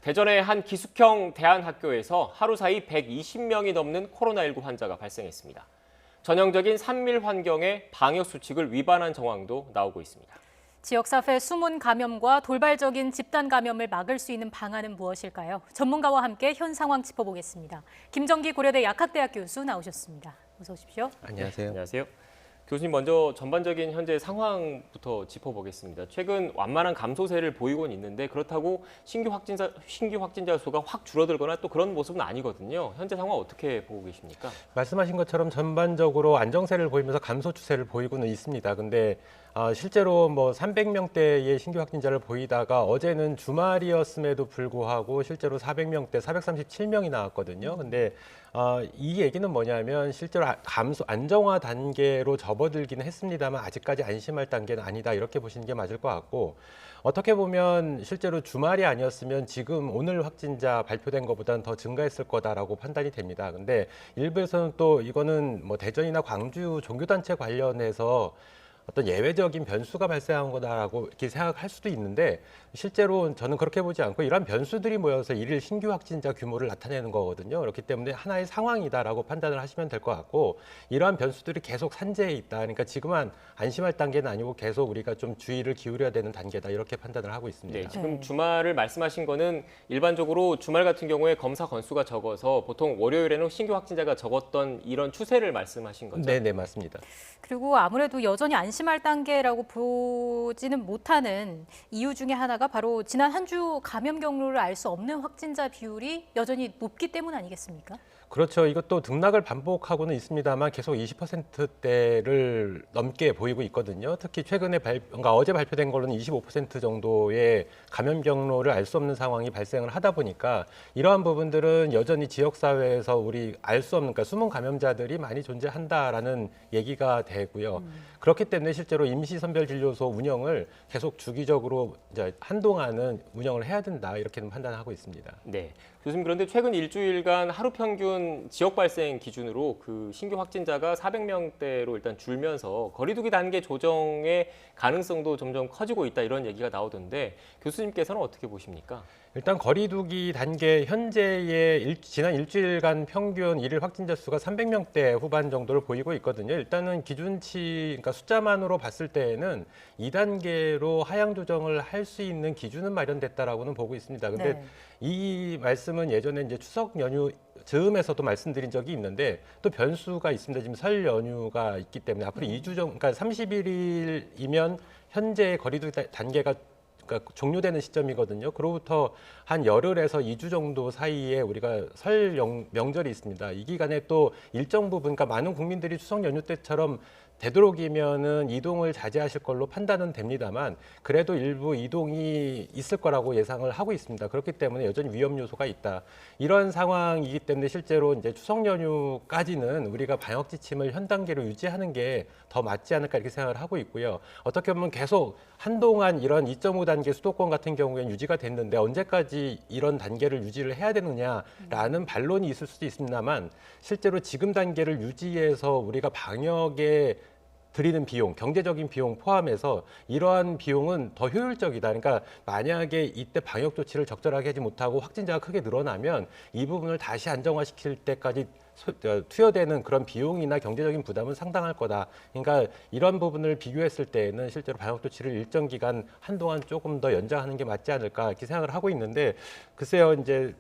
대전의 한 기숙형 대안학교에서 하루 사이 120명이 넘는 코로나19 환자가 발생했습니다. 전형적인 산밀 환경의 방역 수칙을 위반한 정황도 나오고 있습니다. 지역사회 숨은 감염과 돌발적인 집단 감염을 막을 수 있는 방안은 무엇일까요? 전문가와 함께 현 상황 짚어보겠습니다. 김정기 고려대 약학대학 교수 나오셨습니다. 어서 오십시오. 안녕하세요. 안녕하세요. 교수님, 먼저 전반적인 현재 상황부터 짚어보겠습니다. 최근 완만한 감소세를 보이곤 있는데 그렇다고 신규 확진자 수가 확 줄어들거나 또 그런 모습은 아니거든요. 현재 상황 어떻게 보고 계십니까? 말씀하신 것처럼 전반적으로 안정세를 보이면서 감소 추세를 보이고는 있습니다. 근데 실제로 300명대의 신규 확진자를 보이다가 어제는 주말이었음에도 불구하고 실제로 400명대, 437명이 나왔거든요. 근데 이 얘기는 뭐냐면 실제로 안정화 단계로 접어들기는 했습니다만 아직까지 안심할 단계는 아니다, 이렇게 보시는 게 맞을 것 같고, 어떻게 보면 실제로 주말이 아니었으면 지금 오늘 확진자 발표된 것보다는 더 증가했을 거다라고 판단이 됩니다. 근데 일부에서는 또 이거는 대전이나 광주 종교단체 관련해서 어떤 예외적인 변수가 발생한 거다라고 이렇게 생각할 수도 있는데, 실제로 저는 그렇게 보지 않고 이러한 변수들이 모여서 일일 신규 확진자 규모를 나타내는 거거든요. 그렇기 때문에 하나의 상황이다라고 판단을 하시면 될 것 같고, 이러한 변수들이 계속 산재해 있다. 그러니까 지금은 안심할 단계는 아니고 계속 우리가 좀 주의를 기울여야 되는 단계다, 이렇게 판단을 하고 있습니다. 네, 지금 주말을 말씀하신 거는 일반적으로 주말 같은 경우에 검사 건수가 적어서 보통 월요일에는 신규 확진자가 적었던 이런 추세를 말씀하신 거죠? 네, 맞습니다. 그리고 아무래도 여전히 안심할 단계라고 보지는 못하는 이유 중에 하나가 바로 지난 한 주 감염 경로를 알 수 없는 확진자 비율이 여전히 높기 때문 아니겠습니까? 그렇죠. 이것도 등락을 반복하고는 있습니다만 계속 20%대를 넘게 보이고 있거든요. 특히 최근에 그러니까 어제 발표된 걸로는 25% 정도의 감염 경로를 알 수 없는 상황이 발생을 하다 보니까 이러한 부분들은 여전히 지역사회에서 우리 알 수 없는, 그러니까 숨은 감염자들이 많이 존재한다라는 얘기가 되고요. 그렇기 때문에 실제로 임시선별진료소 운영을 계속 주기적으로 이제 한동안은 운영을 해야 된다, 이렇게는 판단하고 있습니다. 네. 교수님, 그런데 최근 일주일간 하루 평균 지역 발생 기준으로 그 신규 확진자가 400명대로 일단 줄면서 거리두기 단계 조정의 가능성도 점점 커지고 있다, 이런 얘기가 나오던데 교수님께서는 어떻게 보십니까? 일단 거리두기 단계 현재의 지난 일주일간 평균 일일 확진자 수가 300명대 후반 정도를 보이고 있거든요. 일단은 기준치, 그러니까 숫자만으로 봤을 때에는 2단계로 하향 조정을 할 수 있는 기준은 마련됐다라고는 보고 있습니다. 근데 네. 이 말씀은 예전에 이제 추석 연휴 즈음에서도 말씀드린 적이 있는데 또 변수가 있습니다. 지금 설 연휴가 있기 때문에 앞으로 2주 정도, 그러니까 31일이면 현재 거리두기 단계가 그러니까 종료되는 시점이거든요. 그로부터 한 열흘에서 2주 정도 사이에 우리가 설 명절이 있습니다. 이 기간에 또 일정 부분, 그러니까 많은 국민들이 추석 연휴 때처럼 되도록이면은 이동을 자제하실 걸로 판단은 됩니다만 그래도 일부 이동이 있을 거라고 예상을 하고 있습니다. 그렇기 때문에 여전히 위험 요소가 있다. 이런 상황이기 때문에 실제로 이제 추석 연휴까지는 우리가 방역 지침을 현 단계로 유지하는 게 더 맞지 않을까, 이렇게 생각을 하고 있고요. 어떻게 보면 계속 한동안 이런 2.5단계 수도권 같은 경우에는 유지가 됐는데 언제까지 이런 단계를 유지를 해야 되느냐라는 반론이 있을 수도 있습니다만 실제로 지금 단계를 유지해서 우리가 방역에 들이는 비용, 경제적인 비용 포함해서 이러한 비용은 더 효율적이다. 그러니까 만약에 이때 방역 조치를 적절하게 하지 못하고 확진자가 크게 늘어나면 이 부분을 다시 안정화시킬 때까지 투여되는 그런 비용이나 경제적인 부담은 상당할 거다. 그러니까 이런 부분을 비교했을 때에는 실제로 방역 조치를 일정 기간 한동안 조금 더 연장하는 게 맞지 않을까, 이렇게 생각을 하고 있는데 글쎄요, 이제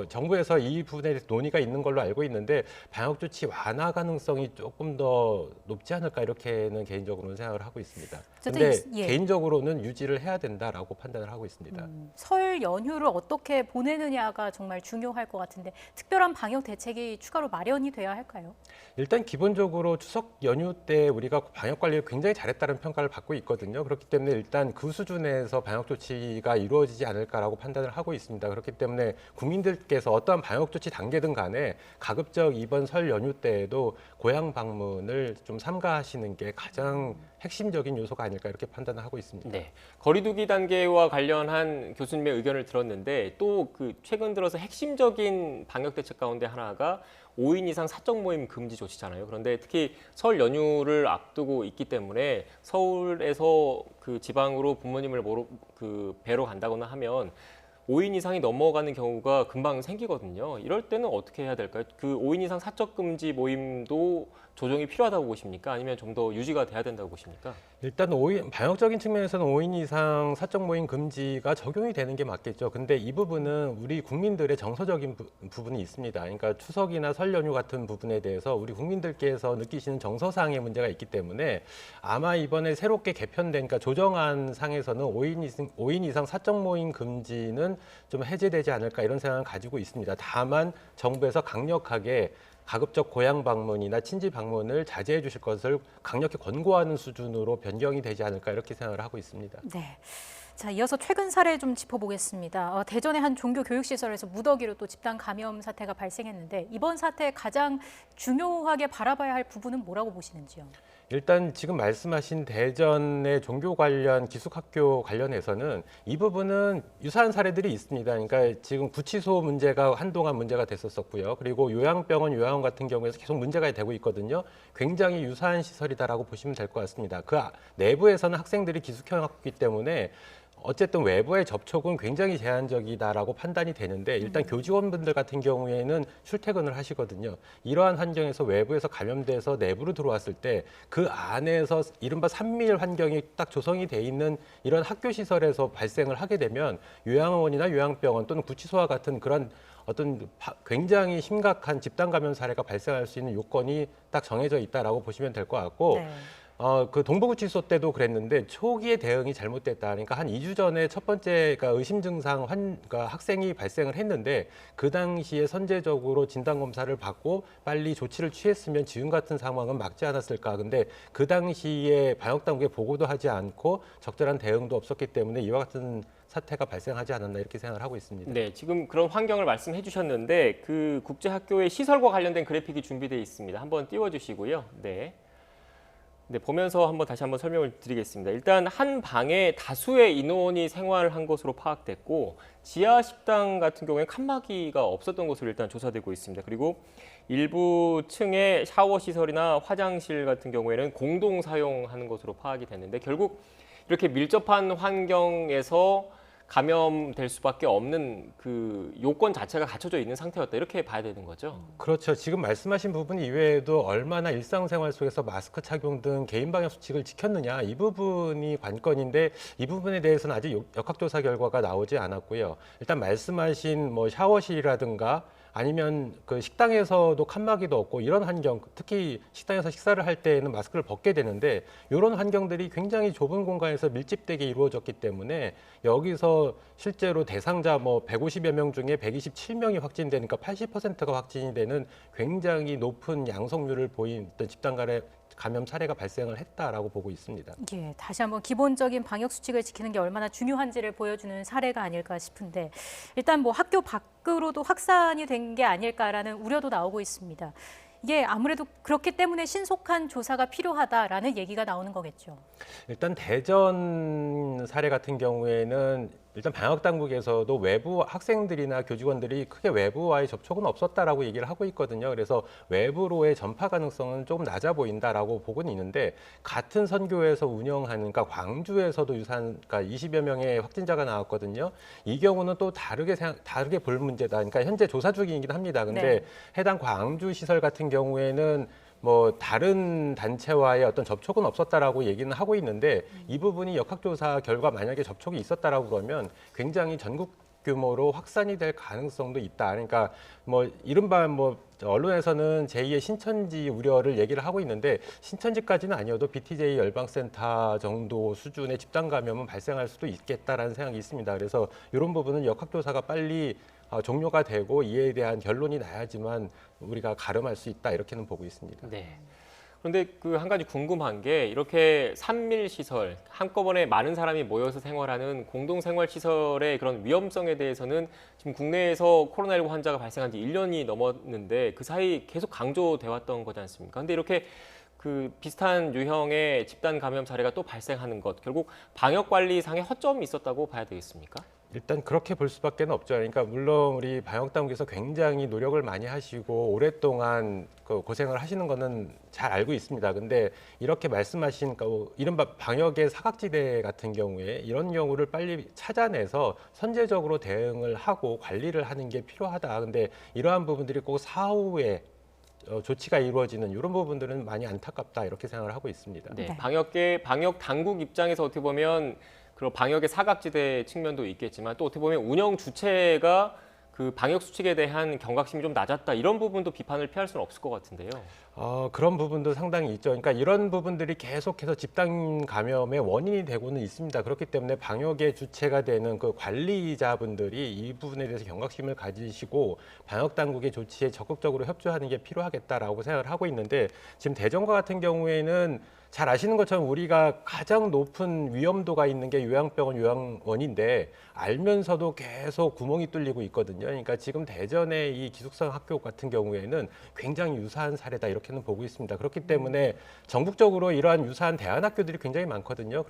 정부에서 이 부분에 대해서 논의가 있는 걸로 알고 있는데 방역 조치 완화 가능성이 조금 더 높지 않을까, 이렇게는 개인적으로는 생각을 하고 있습니다. 그런데 개인적으로는 유지를 해야 된다라고 판단을 하고 있습니다. 설 연휴를 어떻게 보내느냐가 정말 중요할 것 같은데 특별한 방역 대책이 추가로 마련이 돼야 할까요? 일단 기본적으로 추석 연휴 때 우리가 방역 관리를 굉장히 잘했다는 평가를 받고 있거든요. 그렇기 때문에 일단 그 수준에서 방역 조치가 이루어지지 않을까라고 판단을 하고 있습니다. 그렇기 때문에 국민들께서 어떠한 방역 조치 단계든 간에 가급적 이번 설 연휴 때에도 고향 방문을 좀 삼가하시는 게 가장 핵심적인 요소가 아닐까, 이렇게 판단을 하고 있습니다. 네, 거리두기 단계와 관련한 교수님의 의견을 들었는데 또 그 최근 들어서 핵심적인 방역 대책 가운데 하나가 5인 이상 사적 모임 금지 조치잖아요. 그런데 특히 설 연휴를 앞두고 있기 때문에 서울에서 그 지방으로 부모님을 뵈러 간다거나 하면 5인 이상이 넘어가는 경우가 금방 생기거든요. 이럴 때는 어떻게 해야 될까요? 그 5인 이상 사적 금지 모임도 조정이 필요하다고 보십니까? 아니면 좀 더 유지가 돼야 된다고 보십니까? 일단 방역적인 측면에서는 5인 이상 사적 모임 금지가 적용이 되는 게 맞겠죠. 근데 이 부분은 우리 국민들의 정서적인 부분이 있습니다. 그러니까 추석이나 설 연휴 같은 부분에 대해서 우리 국민들께서 느끼시는 정서상의 문제가 있기 때문에 아마 이번에 새롭게 개편된, 그러니까 조정안 상에서는 5인 이상 사적 모임 금지는 좀 해제되지 않을까 이런 생각을 가지고 있습니다. 다만 정부에서 강력하게 가급적 고향 방문이나 친지 방문을 자제해 주실 것을 강력히 권고하는 수준으로 변경이 되지 않을까 이렇게 생각을 하고 있습니다. 네. 자, 이어서 최근 사례 좀 짚어보겠습니다. 대전의 한 종교 교육시설에서 무더기로 또 집단 감염 사태가 발생했는데 이번 사태 가장 중요하게 바라봐야 할 부분은 뭐라고 보시는지요? 일단 지금 말씀하신 대전의 종교 관련 기숙학교 관련해서는 이 부분은 유사한 사례들이 있습니다. 그러니까 지금 구치소 문제가 한동안 문제가 됐었고요. 그리고 요양병원, 요양원 같은 경우에서 계속 문제가 되고 있거든요. 굉장히 유사한 시설이다라고 보시면 될 것 같습니다. 그 내부에서는 학생들이 기숙형 학교이기 때문에 어쨌든 외부의 접촉은 굉장히 제한적이다라고 판단이 되는데 일단 교직원분들 같은 경우에는 출퇴근을 하시거든요. 이러한 환경에서 외부에서 감염돼서 내부로 들어왔을 때 그 안에서 이른바 산밀 환경이 딱 조성이 돼 있는 이런 학교 시설에서 발생을 하게 되면 요양원이나 요양병원 또는 구치소와 같은 그런 어떤 굉장히 심각한 집단 감염 사례가 발생할 수 있는 요건이 딱 정해져 있다라고 보시면 될 것 같고 네. 그 동부구치소 때도 그랬는데 초기에 대응이 잘못됐다. 그러니까 한 2주 전에 첫 번째 의심 증상 그러니까 학생이 발생을 했는데 그 당시에 선제적으로 진단 검사를 받고 빨리 조치를 취했으면 지금 같은 상황은 막지 않았을까. 근데 그 당시에 방역 당국에 보고도 하지 않고 적절한 대응도 없었기 때문에 이와 같은 사태가 발생하지 않았나 이렇게 생각을 하고 있습니다. 네, 지금 그런 환경을 말씀해 주셨는데 그 국제학교의 시설과 관련된 그래픽이 준비되어 있습니다. 한번 띄워주시고요. 네, 보면서 다시 한번 설명을 드리겠습니다. 일단 한 방에 다수의 인원이 생활한 것으로 파악됐고 지하 식당 같은 경우에 칸막이가 없었던 것으로 일단 조사되고 있습니다. 그리고 일부 층의 샤워 시설이나 화장실 같은 경우에는 공동 사용하는 것으로 파악이 됐는데 결국 이렇게 밀접한 환경에서 감염될 수밖에 없는 그 요건 자체가 갖춰져 있는 상태였다 이렇게 봐야 되는 거죠. 그렇죠. 지금 말씀하신 부분 이외에도 얼마나 일상생활 속에서 마스크 착용 등 개인 방역 수칙을 지켰느냐 이 부분이 관건인데 이 부분에 대해서는 아직 역학조사 결과가 나오지 않았고요. 일단 말씀하신 뭐 샤워실이라든가 아니면 그 식당에서도 칸막이도 없고 이런 환경, 특히 식당에서 식사를 할 때에는 마스크를 벗게 되는데 이런 환경들이 굉장히 좁은 공간에서 밀집되게 이루어졌기 때문에 여기서 실제로 대상자 150여 명 중에 127명이 확진되니까 80%가 확진이 되는 굉장히 높은 양성률을 보인 어떤 집단 감염 사례가 발생을 했다라고 보고 있습니다. 예, 다시 한번 기본적인 방역 수칙을 지키는 게 얼마나 중요한지를 보여주는 사례가 아닐까 싶은데 일단 학교 밖으로도 확산이 된 게 아닐까라는 우려도 나오고 있습니다. 이게 아무래도 그렇기 때문에 신속한 조사가 필요하다라는 얘기가 나오는 거겠죠. 일단 대전 사례 같은 경우에는 일단 방역 당국에서도 외부 학생들이나 교직원들이 크게 외부와의 접촉은 없었다라고 얘기를 하고 있거든요. 그래서 외부로의 전파 가능성은 조금 낮아 보인다라고 보고는 있는데 같은 선교에서 운영하는 그러니까 광주에서도 유사한 그러니까 20여 명의 확진자가 나왔거든요. 이 경우는 또 다르게 볼 문제다. 그러니까 현재 조사 중이긴 합니다. 근데 네. 해당 광주 시설 같은 경우에는 다른 단체와의 어떤 접촉은 없었다라고 얘기는 하고 있는데 이 부분이 역학조사 결과 만약에 접촉이 있었다라고 그러면 굉장히 전국 규모로 확산이 될 가능성도 있다. 그러니까 이른바 언론에서는 제2의 신천지 우려를 얘기를 하고 있는데 신천지까지는 아니어도 BTJ 열방센터 정도 수준의 집단 감염은 발생할 수도 있겠다라는 생각이 있습니다. 그래서 이런 부분은 역학조사가 빨리 종료가 되고 이에 대한 결론이 나야지만 우리가 가름할 수 있다 이렇게는 보고 있습니다. 네. 그런데 그 한 가지 궁금한 게 이렇게 산밀 시설 한꺼번에 많은 사람이 모여서 생활하는 공동 생활 시설의 그런 위험성에 대해서는 지금 국내에서 코로나19 환자가 발생한 지 1년이 넘었는데 그 사이 계속 강조돼 왔던 거지 않습니까? 그런데 이렇게 그 비슷한 유형의 집단 감염 사례가 또 발생하는 것 결국 방역 관리상의 허점이 있었다고 봐야 되겠습니까? 일단 그렇게 볼 수밖에 없죠. 그러니까 물론 우리 방역 당국에서 굉장히 노력을 많이 하시고 오랫동안 그 고생을 하시는 거는 잘 알고 있습니다. 근데 이렇게 말씀하신 이른바 방역의 사각지대 같은 경우에 이런 경우를 빨리 찾아내서 선제적으로 대응을 하고 관리를 하는 게 필요하다. 근데 이러한 부분들이 꼭 사후에 조치가 이루어지는 이런 부분들은 많이 안타깝다 이렇게 생각을 하고 있습니다. 네, 네. 방역 당국 입장에서 어떻게 보면 그런 방역의 사각지대 측면도 있겠지만 또 어떻게 보면 운영 주체가 그 방역 수칙에 대한 경각심이 좀 낮았다 이런 부분도 비판을 피할 수는 없을 것 같은데요. 그런 부분도 상당히 있죠. 그러니까 이런 부분들이 계속해서 집단 감염의 원인이 되고는 있습니다. 그렇기 때문에 방역의 주체가 되는 그 관리자분들이 이 부분에 대해서 경각심을 가지시고 방역 당국의 조치에 적극적으로 협조하는 게 필요하겠다라고 생각을 하고 있는데 지금 대전과 같은 경우에는 잘 아시는 것처럼 우리가 가장 높은 위험도가 있는 게 요양병원, 요양원인데 알면서도 계속 구멍이 뚫리고 있거든요. 그러니까 지금 대전의 이 기숙사 학교 같은 경우에는 굉장히 유사한 사례다 이렇게는 보고 있습니다. 그렇기 때문에 전국적으로 이러한 유사한 대안학교들이 굉장히 많거든요.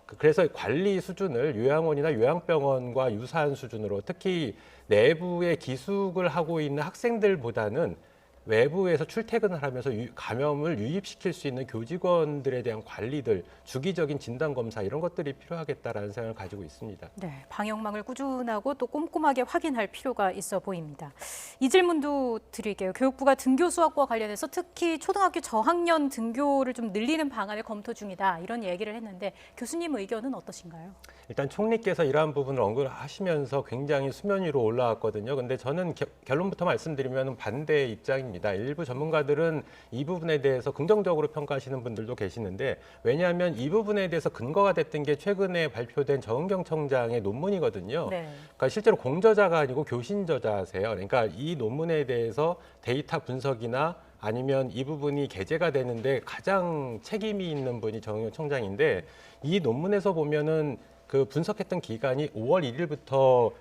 그래서 관리 수준을 요양원이나 요양병원과 유사한 수준으로 특히 내부에 기숙을 하고 있는 학생들보다는 외부에서 출퇴근을 하면서 감염을 유입시킬 수 있는 교직원들에 대한 관리들, 주기적인 진단 검사 이런 것들이 필요하겠다라는 생각을 가지고 있습니다. 네, 방역망을 꾸준하고 또 꼼꼼하게 확인할 필요가 있어 보입니다. 이 질문도 드릴게요. 교육부가 등교 수학과 관련해서 특히 초등학교 저학년 등교를 좀 늘리는 방안을 검토 중이다 이런 얘기를 했는데 교수님 의견은 어떠신가요? 일단 총리께서 이러한 부분을 언급하시면서 굉장히 수면 위로 올라왔거든요. 근데 저는 결론부터 말씀드리면 반대 입장입니다. 일부 전문가들은 이 부분에 대해서 긍정적으로 평가하시는 분들도 계시는데 왜냐하면 이 부분에 대해서 근거가 됐던 게 최근에 발표된 정은경 청장의 논문이거든요. 네. 그러니까 실제로 공저자가 아니고 교신 저자세요. 그러니까 이 논문에 대해서 데이터 분석이나 아니면 이 부분이 게재가 되는데 가장 책임이 있는 분이 정은경 청장인데 이 논문에서 보면은 그 분석했던 기간이 5월 1일부터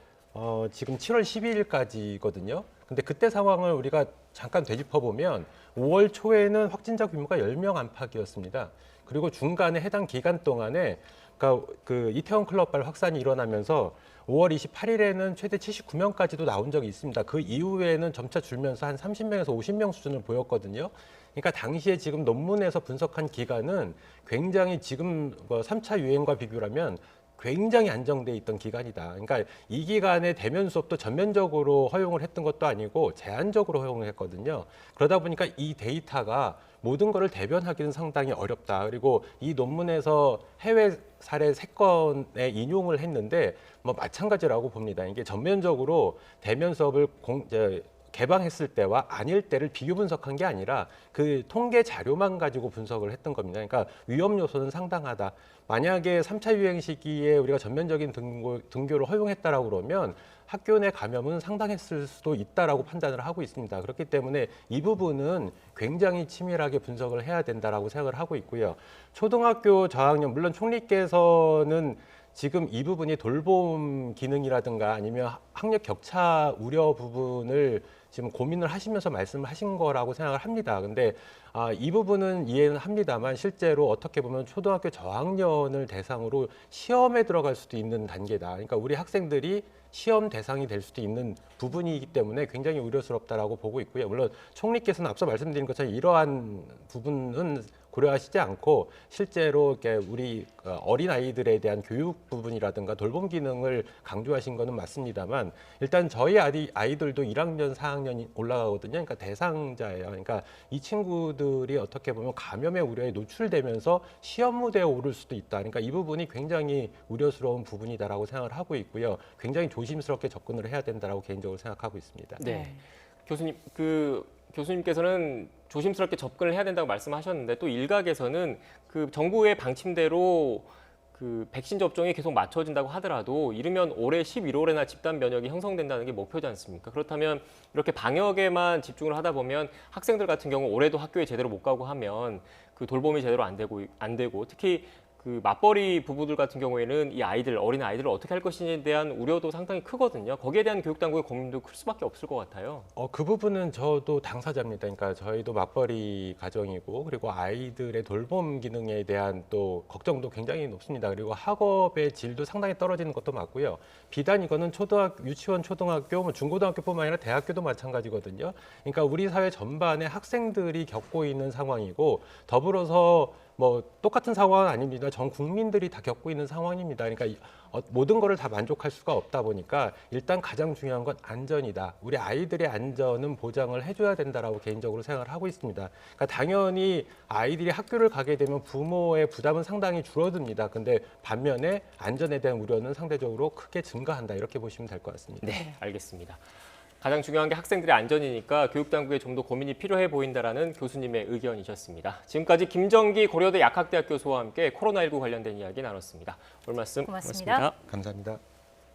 지금 7월 12일까지거든요. 근데 그때 상황을 우리가 잠깐 되짚어 보면 5월 초에는 확진자 규모가 10명 안팎이었습니다. 그리고 중간에 해당 기간 동안에 그러니까 그 이태원 클럽발 확산이 일어나면서 5월 28일에는 최대 79명까지도 나온 적이 있습니다. 그 이후에는 점차 줄면서 한 30명에서 50명 수준을 보였거든요. 그러니까 당시에 지금 논문에서 분석한 기간은 굉장히 지금 3차 유행과 비교하면 굉장히 안정돼 있던 기간이다. 그러니까 이 기간에 대면 수업도 전면적으로 허용을 했던 것도 아니고 제한적으로 허용을 했거든요. 그러다 보니까 이 데이터가 모든 것을 대변하기는 상당히 어렵다. 그리고 이 논문에서 해외 사례 3건에 인용을 했는데 뭐 마찬가지라고 봅니다. 이게 전면적으로 대면 수업을 개방했을 때와 아닐 때를 비교 분석한 게 아니라 그 통계 자료만 가지고 분석을 했던 겁니다. 그러니까 위험 요소는 상당하다. 만약에 3차 유행 시기에 우리가 전면적인 등교를 허용했다라고 그러면 학교 내 감염은 상당했을 수도 있다라고 판단을 하고 있습니다. 그렇기 때문에 이 부분은 굉장히 치밀하게 분석을 해야 된다라고 생각을 하고 있고요. 초등학교 저학년 물론 총리께서는 지금 이 부분이 돌봄 기능이라든가 아니면 학력 격차 우려 부분을 지금 고민을 하시면서 말씀을 하신 거라고 생각을 합니다. 근데 이 부분은 이해는 합니다만 실제로 어떻게 보면 초등학교 저학년을 대상으로 시험에 들어갈 수도 있는 단계다. 그러니까 우리 학생들이 시험 대상이 될 수도 있는 부분이기 때문에 굉장히 우려스럽다라고 보고 있고요. 물론 총리께서는 앞서 말씀드린 것처럼 이러한 부분은 고려하시지 않고 실제로 이렇게 우리 어린 아이들에 대한 교육 부분이라든가 돌봄 기능을 강조하신 거는 맞습니다만 일단 저희 아이들도 1학년, 4학년이 올라가거든요. 그러니까 대상자예요. 그러니까 이 친구들이 어떻게 보면 감염의 우려에 노출되면서 시험 무대에 오를 수도 있다. 그러니까 이 부분이 굉장히 우려스러운 부분이다라고 생각을 하고 있고요. 굉장히 조심스럽게 접근을 해야 된다라고 개인적으로 생각하고 있습니다. 네. 교수님, 교수님께서는 조심스럽게 접근을 해야 된다고 말씀하셨는데 또 일각에서는 그 정부의 방침대로 그 백신 접종이 계속 맞춰진다고 하더라도 이르면 올해 11월에나 집단 면역이 형성된다는 게 목표지 않습니까? 그렇다면 이렇게 방역에만 집중을 하다 보면 학생들 같은 경우 올해도 학교에 제대로 못 가고 하면 그 돌봄이 제대로 안 되고 특히 그 맞벌이 부부들 같은 경우에는 이 아이들, 어린 아이들을 어떻게 할 것인지에 대한 우려도 상당히 크거든요. 거기에 대한 교육 당국의 고민도 클 수밖에 없을 것 같아요. 그 부분은 저도 당사자입니다. 그러니까 저희도 맞벌이 가정이고 그리고 아이들의 돌봄 기능에 대한 또 걱정도 굉장히 높습니다. 그리고 학업의 질도 상당히 떨어지는 것도 맞고요. 비단 이거는 유치원, 초등학교, 뭐 중고등학교뿐만 아니라 대학교도 마찬가지거든요. 그러니까 우리 사회 전반의 학생들이 겪고 있는 상황이고 더불어서 뭐 똑같은 상황은 아닙니다. 전 국민들이 다 겪고 있는 상황입니다. 그러니까 모든 거를 다 만족할 수가 없다 보니까 일단 가장 중요한 건 안전이다. 우리 아이들의 안전은 보장을 해줘야 된다라고 개인적으로 생각을 하고 있습니다. 그러니까 당연히 아이들이 학교를 가게 되면 부모의 부담은 상당히 줄어듭니다. 근데 반면에 안전에 대한 우려는 상대적으로 크게 증가한다. 이렇게 보시면 될 것 같습니다. 네, 알겠습니다. 가장 중요한 게 학생들의 안전이니까 교육당국에 좀 더 고민이 필요해 보인다라는 교수님의 의견이셨습니다. 지금까지 김정기 고려대 약학대학 교수와 함께 코로나19 관련된 이야기 나눴습니다. 오늘 말씀 고맙습니다. 고맙습니다. 감사합니다.